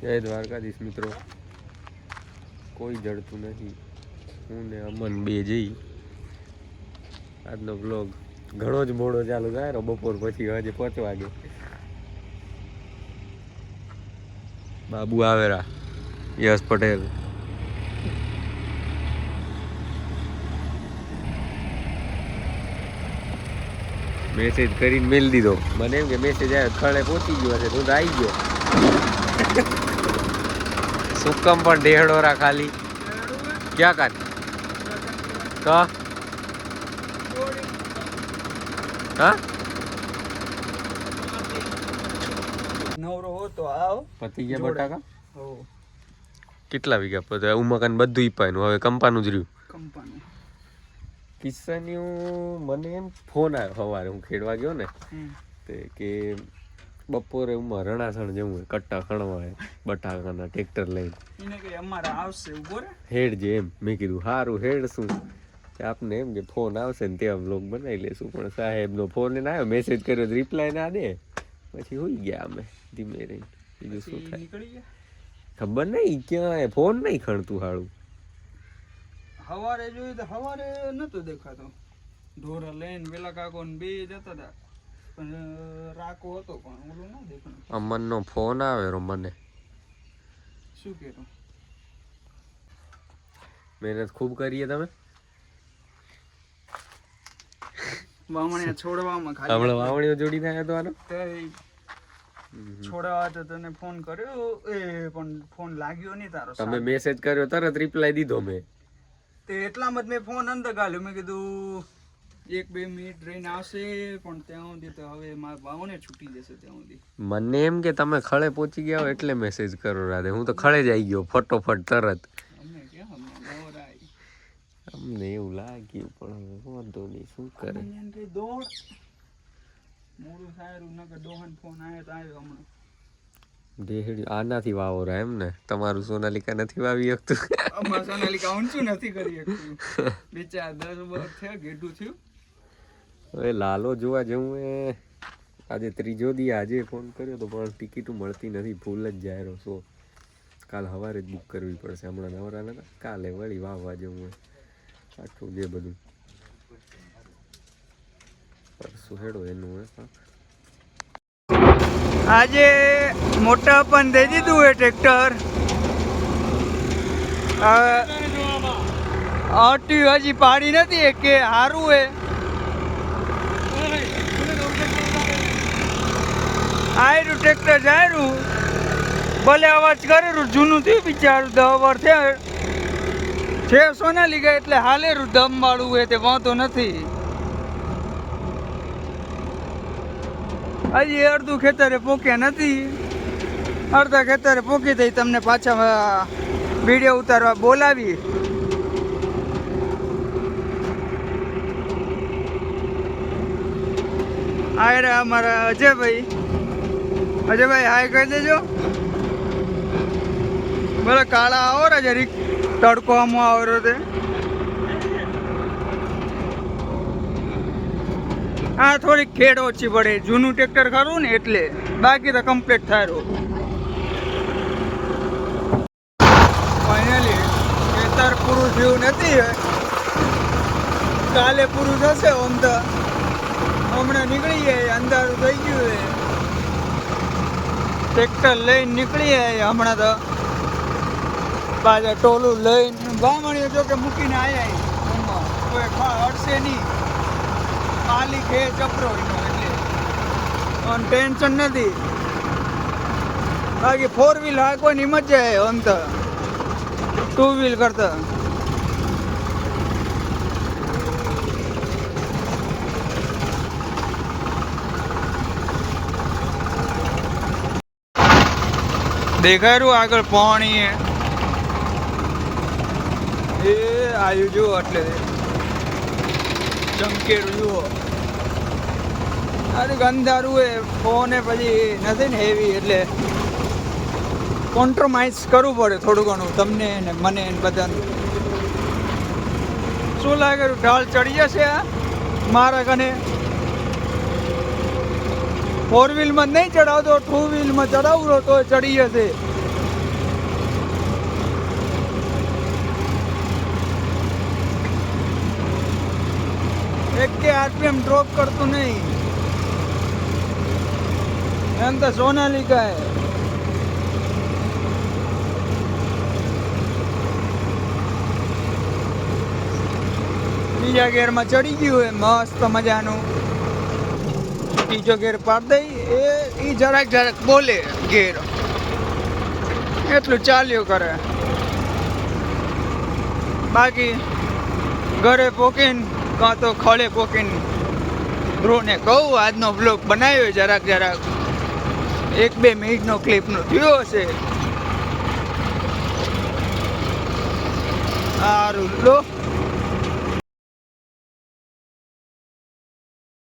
જય દ્વારકાધીશ મિત્રો. કોઈ જડતું નથી. હું ને અમન બે જઈ. આજનો બ્લોગ ઘણો જ મોડો ચાલુ થાય. બપોર પછી આજે 5 વાગે. બાબુ આવેરા, યશ પટેલ. મેસેજ કરીને મેલ દીધો. મને એમ કે મેસેજ આવ્યો ખળે પહોંચી ગયો હશે. તું તો આવી ગયો. સુકમ પણ ડેહડોરા ખાલી ક્યાં કાન કા હા નવરો હો તો આવ. પતી ગયા બટાકા. હો કેટલા વીઘા પતે? ઉમકાન બધું ઈપાયનું. હવે કંપાનું જ રહ્યું. કંપાનું કિસ્સાનું મને એમ ફોન આવ્યો સવારે. હું ખેડવા ગયો ને તે કે બપોરે ઉમાં રણાસણ જવું હોય કટ્ટા ખણવા બટાકાના ટ્રેક્ટર લઈને. એને કે અમારે આવશે ઉભો રે હેડ જે એમ. મેં કીધું સારું હેડ શું આપને એમ કે ફોન આવશે ને ત્યાં બ્લોગ બનાવી લેશું. પણ સાહેબનો ફોન એને આવ્યો, મેસેજ કર્યો, રિપ્લાય ના દે. પછી હોઈ ગયા અમે ધીમે રહીને. બીજું શું થાય નીકળી ગયા. ખબર નહીં ક્યાં ફોન નહીં ખણતું હાળું. હવારે જોયું તો હવારે નતો દેખાતો. ઢોરા લઈને પેલા કાકો ને બે જતા હતા, પણ રાકો હતો પણ ઓલું ના દેખાતું. અમનનો ફોન આવેરો મને. શું કહેતો? મહેનત ખૂબ કરીએ તમે. વાવણિયા છોડવામાં ખાલી હમણાં વાવણીઓ જોડી થાય તો આનો છોડાવા તો તને ફોન કર્યો એ પણ ફોન લાગ્યો નહીં તારો. તમે મેસેજ કર્યો તરત રિપ્લાય દીધો મેં. તે એટલામાં જ મેં ફોન અંદર ગાલ્યો. મેં કીધું 1-2 મિનિટ રહીને આવશે, પણ ત્યાં સુધી તો હવે મારા ભાવને છૂટી જશે. ત્યાં સુધી મને એમ કે તમે ખળે પહોંચી ગયા હો એટલે મેસેજ કરો રાધે. હું તો ખળે જ આવી ગયો ફટોફટ તરત. અમને ક્યાં નવરાય. અમને એવું લાગ્યું પણ વાંધો નહીં, શું કરે. દોડ મોડું સારું નકર ડોહન ફોન આવ્યો તો આવ્યો હમણાં. દેહડી આનાથી વાવરા એમ ને. તમારું સોનાલિકા નથી વાવી શકતું. અમારા સોનાલિકા ઊંચું નથી કરી શકતું. બેચાર 10 વર્ષ થયા ગેડું થયું. હવે લાલો જોવા જવું એ આજે ત્રીજો દી. આજે ફોન કર્યો તો પણ ટિકિટો મળતી નથી. ફૂલ જ જાય સો. કાલ સવારે જ બુક કરવી પડશે. હમણાં નવરા નતા. કાલે વળી વાવવા જવું હોય આટલું જે બધું પરસું હેડો એનું હોય. આજે મોટા પણ દઈ દીધું એ ટ્રેક્ટર. આટી હજી પાડી નથી કે સારું હે. આયરું ટ્રેક્ટર જાયરું ભલે અવાજ કરેલું. જૂનું થયું બિચારું. 10 વર્ષ થયા છે સોનાલિકા એટલે હાલેરું. દમ વાળું હોય તે વાંધો નથી. હજી અડધું ખેતરે પોક્યા નથી. અડધા ખેતરે પોકી દઈ તમને પાછા વિડીયો ઉતારવા બોલાવી. આ રે અમારા અજયભાઈ. અજયભાઈ હાય કહી દેજો. બોલે કાળા આવો રે જરીક તડકો આમાં આવરો તે. હા થોડીક ખેડ ઓછી પડે. જૂનું ટ્રેક્ટર ખરું ને એટલે. બાકી તો કમ્પ્લીટ થાય. ફાઇનલી ખેતર પૂરું થયું નથી. કાલે પૂરું થશે. આમ તો હમણાં નીકળી જાય. અંધારું થઈ ગયું છે. ટ્રેક્ટર લઈને નીકળી જાય હમણાં તો. પાછા ટોલું લઈને વામણીઓ જો કે મૂકીને આવ્યા. કોઈ અડશે નહીં. ખાલી ખે ચપરો એટલે ટેન્શન નથી. બાકી 4 વ્હીલ હાંકવાની મજા આવે આમ તો 2 વ્હીલ કરતા. દેખાયું આગળ પાણી એ આવ્યું જુઓ. એટલે ચમકેરું જુઓ. અરે અંધારું એ ફોન એ પછી નથી ને હેવી એટલે કોમ્પ્રોમાઇઝ કરવું પડે થોડું ઘણું તમને ને મને ને બધાને. શું લાગે ઢાળ ચડી જશે મારા કને. 4 વ્હીલમાં નહીં ચડાવતો, 2 વ્હીલમાં ચડાવું તો ચડી જશે. એક કે આરપીએમ ડ્રોપ કરતું નહીં. એમ તો સોનાલિકા હે. બીજા ગેરમાં ચડી ગયું હોય મસ્ત મજાનું. ત્રીજો ગેર પાડી દઈ એ જરાક જરાક બોલે ગેર એટલું ચાલ્યું કરે. બાકી ઘરે પોકીને કાં તો ખળે પોકીને બ્રોને કહું આજનો બ્લોગ બનાવ્યો જરાક 1-2 મિનિટનો ક્લિપનો થયો હશે. સારું લો.